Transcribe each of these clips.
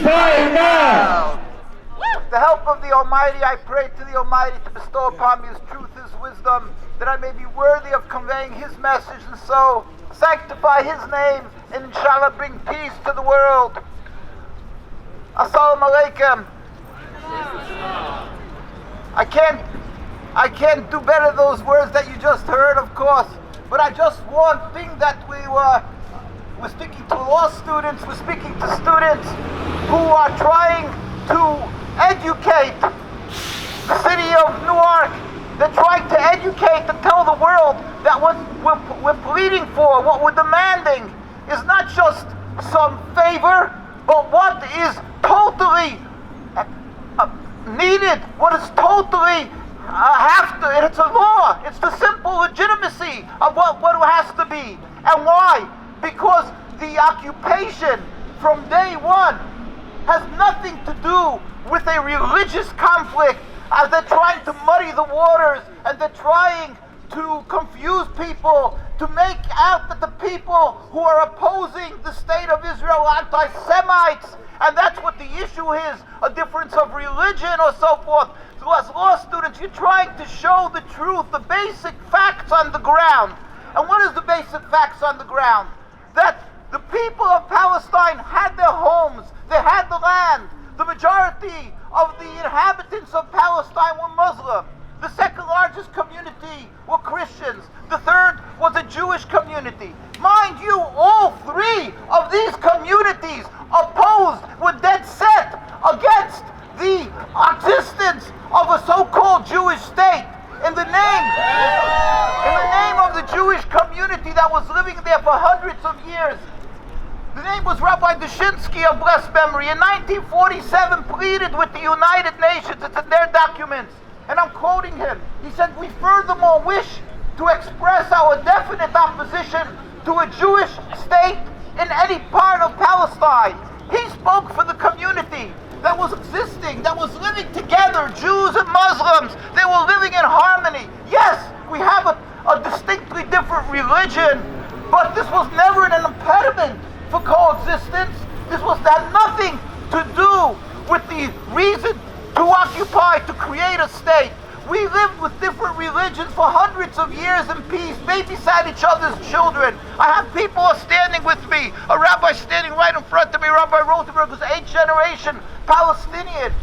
time now! With the help of the Almighty, I pray to the Almighty to bestow upon me His truth, His wisdom, that I may be worthy of conveying His message and so sanctify His name and inshallah bring peace to the world. Assalamu alaikum. I can't do better those words that you just heard, of course, but I just one thing that we're speaking to law students, we're speaking to students who are trying to educate the city of Newark. They're trying to educate and tell the world that what we're pleading for, what we're demanding, is not just some favor, but what is totally needed, what is totally and it's a law. It's the simple legitimacy of what it has to be. And why? Because the occupation from day one has nothing to do with a religious conflict, as they're trying to muddy the waters and they're trying to confuse people, to make out that the people who are opposing the state of Israel are anti-Semites, and that's what the issue is, a difference of religion or so forth. So as law students, you're trying to show the truth, the basic facts on the ground. And what is the basic facts on the ground? That the people of Palestine had their homes, they had the land. The majority of the inhabitants of Palestine were Muslim. The second largest community were Christians. The third was a Jewish community. Mind you, all three of these communities opposed, were dead set against the existence of a so-called Jewish state in the name of the Jewish community that was living there for hundreds of years. The name was Rabbi Dushinsky of blessed memory. In 1947 pleaded with the United Nations, it's in their documents, and I'm quoting him. He said, "We furthermore wish to express our definite opposition to a Jewish state in any part of Palestine." He spoke for the community that was existing, that was living together, Jews and Muslims. They were living in harmony. Yes, we have a distinctly different religion, but this was never an impediment for coexistence. This had nothing to do with the reason to occupy, to create a state. We lived with different religions for hundreds of years in peace, babysat each other's children. I have people standing with me, a rabbi standing right in front of me, Rabbi Rotenberg, who's 8th generation Palestinian.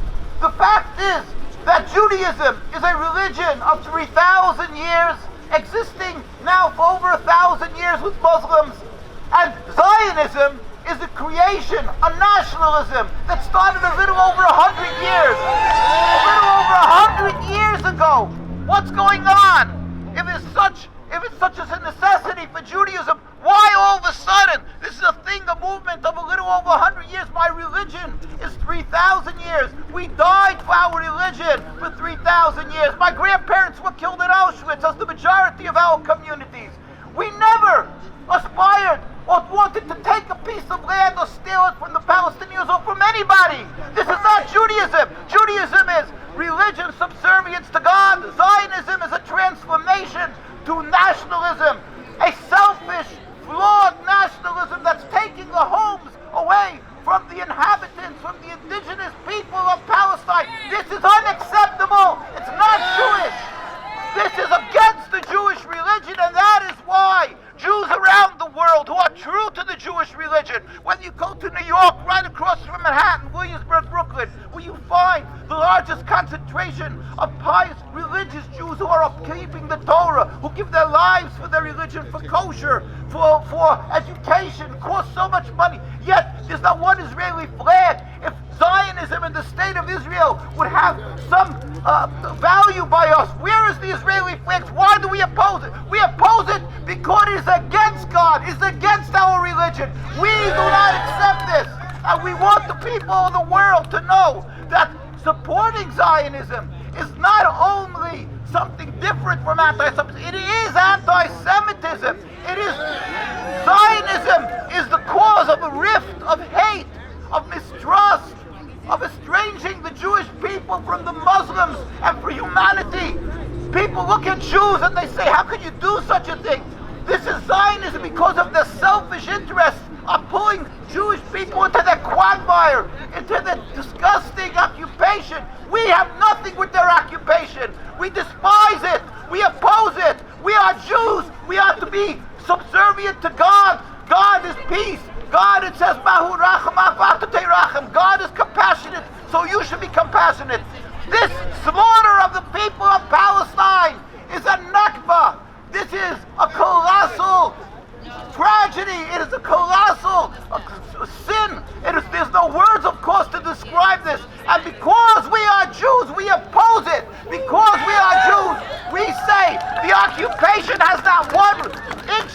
The fact is that Judaism is a religion of 3,000 years, existing now for over 1,000 years with Muslims. And Zionism is a creation, a nationalism that started a little over 100 years. A little over 100 years ago. What's going on? If it's such as a necessity for Judaism, why all of a sudden? This is a thing, a movement of a little over 100 years. My religion is 3,000 years. We died for our religion for 3,000 years. My grandparents were killed in Auschwitz, as the majority of our communities. We never aspired or wanted to take a piece of land or steal it from the Palestinians or from anybody. This is not Judaism. Judaism is religion, subservience to God. Zionism is a transformation to nationalism, a selfish, flawed nationalism that's taking the homes away from the inhabitants, from the indigenous people of Palestine. This is unacceptable. It's not Jewish. This is against the Jewish religion, and that is why Jews around the world who are true to the Jewish religion, whether you go to New York, right across from Manhattan, Williamsburg, Brooklyn, where you find the largest concentration of pious religious Jews who are upkeeping the Torah, who give their lives for their religion, for kosher, for education, costs so much money, yet there's not one Israeli flag. If Zionism and the state of Israel would have some value by us, where is the Israeli flags? Why do we oppose it? We oppose it because it is against God, it's against our religion. We do not accept this. And we want the people of the world to know that supporting Zionism is not only something different from anti-Semitism, it is anti-Semitism. Zionism is the cause of a rift, of hate, of mistrust, of estranging the Jewish people from the Muslims and for humanity. People look at Jews and they say, how could you do such a thing? This is Zionism because of their selfish interests of pulling Jewish people into their quagmire, into the disgusting occupation. We have nothing with their occupation. We despise it. We oppose it. We are Jews. We are to be subservient to God. God is peace. God, it says, Mahu Racham Avatei Racham. God is compassionate, so you should be compassionate. This slaughter of the people of Palestine is a Nakba. This is a colossal tragedy. It is a colossal sin. There's no words, of course, to describe this. And because we are Jews, we oppose it. Because we are Jews, we say the occupation has not 1 inch,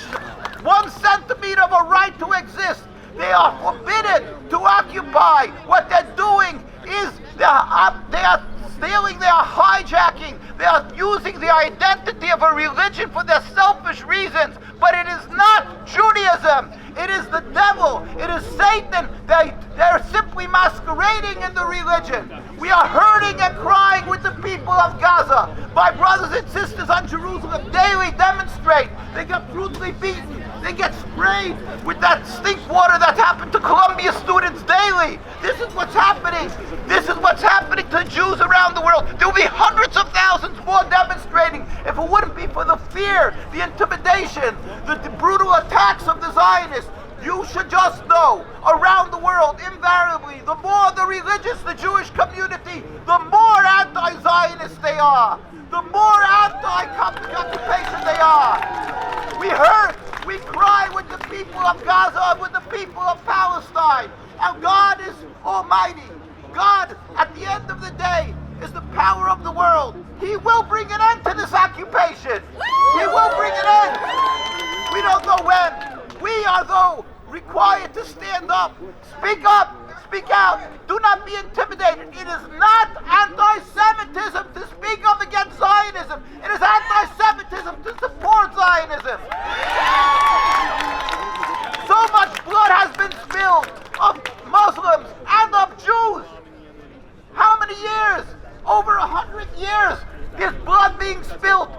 1 centimeter of a right to exist. They are forbidden to occupy. What they're doing is they are stealing, they are hijacking, they are using the identity of a religion for their selfish reasons. But it is not Judaism. It is the devil. It is Satan. They're simply masquerading in the religion. We are hurting and crying with the people of Gaza. My brothers and sisters on Jerusalem daily demonstrate. They get brutally beaten. They get sprayed with that stink water that happened to Columbia students daily. This is what's happening. This is what's happening to Jews around the world. There will be hundreds of thousands more demonstrating if it wouldn't be for the fear, the intimidation, the brutal attacks of the Zionists. You should just know, around the world, invariably, the more the religious, the Jewish community, the more anti-Zionist they are, the more anti-occupation they are. We hurt, we cry with the people of Gaza, with the people of Palestine. And God is almighty. God, at the end of the day, is the power of the world. He will bring an end to this occupation. He will bring an end. We don't know when. We are, though, required to stand up, speak out. Do not be intimidated. It is not anti-Semitism to speak up against Zionism. It is anti-Semitism to support Zionism. So much blood has been spilled of Muslims and of Jews. How many years? Over 100 years. There's blood being spilled.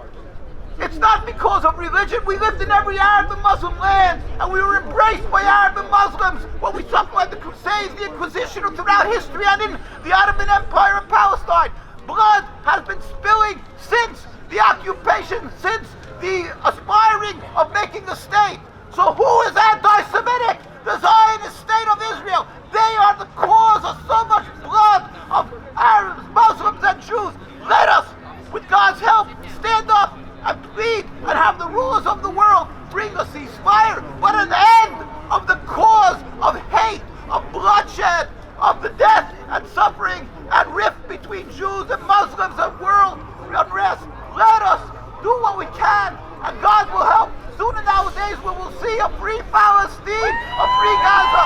It's not because of religion. We lived in every Arab and Muslim land, and we were embraced by Arab and Muslims. When we suffered by the Crusades, the Inquisition, or throughout history, and in the Ottoman Empire in Palestine. Blood has been spilling since the occupation, since the aspiring of making a state. So who is anti-Semitic? The Zionist state of Israel. They are the cause of so much blood of Arabs, Muslims, and Jews. Let us, with God's help, stand up and plead and have the rulers of the world bring a ceasefire, but an end of the cause of hate, of bloodshed, of the death and suffering and rift between Jews and Muslims and world unrest. Let us do what we can, and God will help. Sooner nowadays we will see a free Palestine, a free Gaza.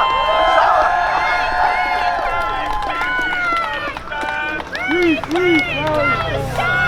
Inshallah.